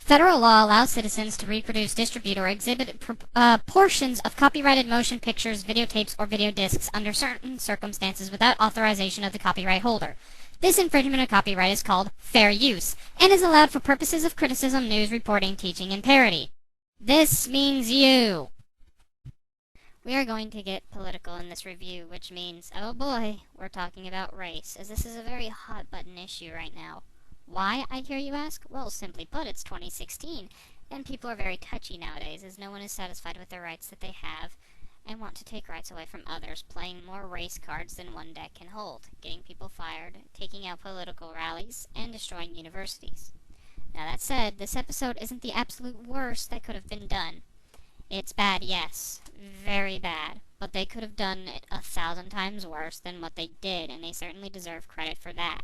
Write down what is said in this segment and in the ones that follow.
Federal law allows citizens to reproduce, distribute, or exhibit portions of copyrighted motion pictures, videotapes, or video discs under certain circumstances without authorization of the copyright holder. This infringement of copyright is called fair use, and is allowed for purposes of criticism, news, reporting, teaching, and parody. This means you! We are going to get political in this review, which means, oh boy, we're talking about race, as this is a very hot-button issue right now. Why, I hear you ask? Well, simply put, it's 2016, and people are very touchy nowadays, as no one is satisfied with the rights that they have, and want to take rights away from others, playing more race cards than one deck can hold, getting people fired, taking out political rallies, and destroying universities. Now that said, this episode isn't the absolute worst that could have been done. It's bad, yes, very bad, but they could have done it 1,000 times worse than what they did, and they certainly deserve credit for that.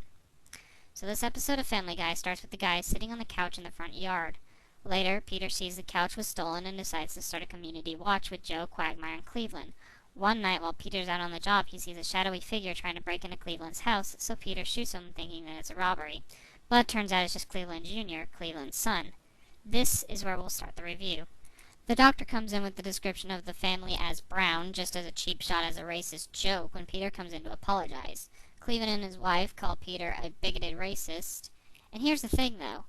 So this episode of Family Guy starts with the guy sitting on the couch in the front yard. Later, Peter sees the couch was stolen and decides to start a community watch with Joe, Quagmire, and Cleveland. One night, while Peter's out on the job, he sees a shadowy figure trying to break into Cleveland's house, so Peter shoots him, thinking that it's a robbery. But it turns out it's just Cleveland Jr., Cleveland's son. This is where we'll start the review. The doctor comes in with the description of the family as brown, just as a cheap shot as a racist joke, when Peter comes in to apologize. Cleveland and his wife call Peter a bigoted racist. And here's the thing, though.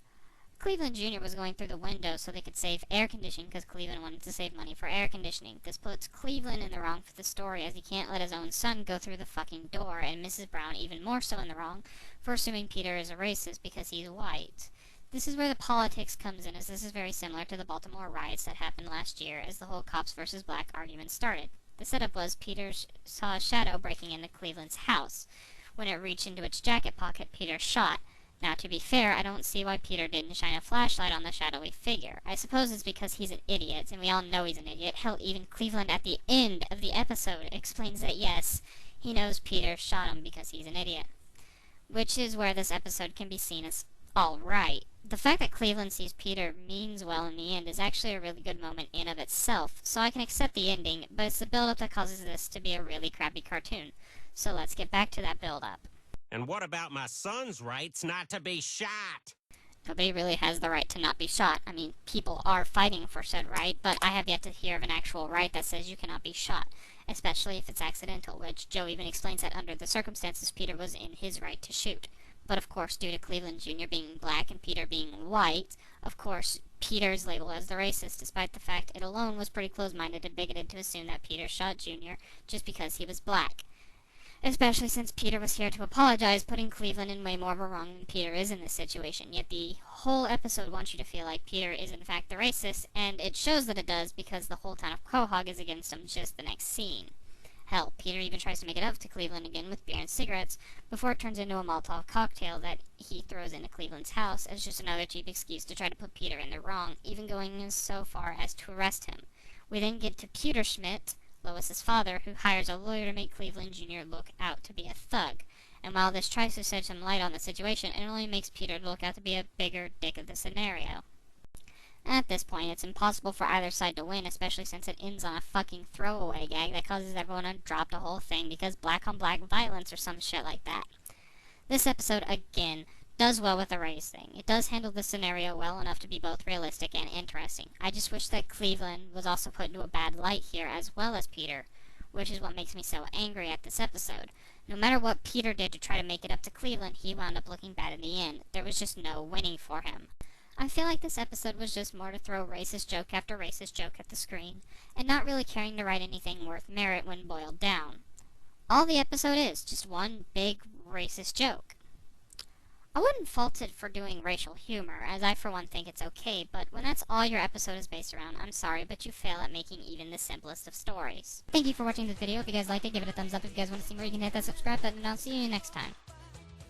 Cleveland Jr. was going through the window so they could save air conditioning because Cleveland wanted to save money for air conditioning. This puts Cleveland in the wrong for the story, as he can't let his own son go through the fucking door, and Mrs. Brown even more so in the wrong for assuming Peter is a racist because he's white. This is where the politics comes in, as this is very similar to the Baltimore riots that happened last year as the whole cops versus black argument started. The setup was Peter saw a shadow breaking into Cleveland's house. When it reached into its jacket pocket, Peter shot. Now, to be fair, I don't see why Peter didn't shine a flashlight on the shadowy figure. I suppose it's because he's an idiot, and we all know he's an idiot. Hell, even Cleveland at the end of the episode explains that, yes, he knows Peter shot him because he's an idiot. Which is where this episode can be seen as alright. The fact that Cleveland sees Peter means well in the end is actually a really good moment in of itself, so I can accept the ending, but it's the build-up that causes this to be a really crappy cartoon. So let's get back to that build-up. And what about my son's rights not to be shot? Nobody really has the right to not be shot. I mean, people are fighting for said right, but I have yet to hear of an actual right that says you cannot be shot, especially if it's accidental, which Joe even explains that under the circumstances Peter was in his right to shoot. But of course, due to Cleveland Jr. being black and Peter being white, of course, Peter is labeled as the racist, despite the fact it alone was pretty close-minded and bigoted to assume that Peter shot Jr. just because he was black. Especially since Peter was here to apologize, putting Cleveland in way more of a wrong than Peter is in this situation. Yet the whole episode wants you to feel like Peter is in fact the racist, and it shows that it does because the whole town of Quahog is against him just the next scene. Hell, Peter even tries to make it up to Cleveland again with beer and cigarettes, before it turns into a Molotov cocktail that he throws into Cleveland's house as just another cheap excuse to try to put Peter in the wrong, even going so far as to arrest him. We then get to Peter Schmidt, Lois's father, who hires a lawyer to make Cleveland Jr. look out to be a thug. And while this tries to shed some light on the situation, it only makes Peter look out to be a bigger dick of the scenario. At this point, it's impossible for either side to win, especially since it ends on a fucking throwaway gag that causes everyone to drop the whole thing because black-on-black violence or some shit like that. This episode, again, does well with the race thing. It does handle the scenario well enough to be both realistic and interesting. I just wish that Cleveland was also put into a bad light here as well as Peter, which is what makes me so angry at this episode. No matter what Peter did to try to make it up to Cleveland, he wound up looking bad in the end. There was just no winning for him. I feel like this episode was just more to throw racist joke after racist joke at the screen, and not really caring to write anything worth merit when boiled down. All the episode is, just one big racist joke. I wouldn't fault it for doing racial humor, as I for one think it's okay, but when that's all your episode is based around, I'm sorry, but you fail at making even the simplest of stories. Thank you for watching this video. If you guys liked it, give it a thumbs up. If you guys want to see more, you can hit that subscribe button, and I'll see you next time.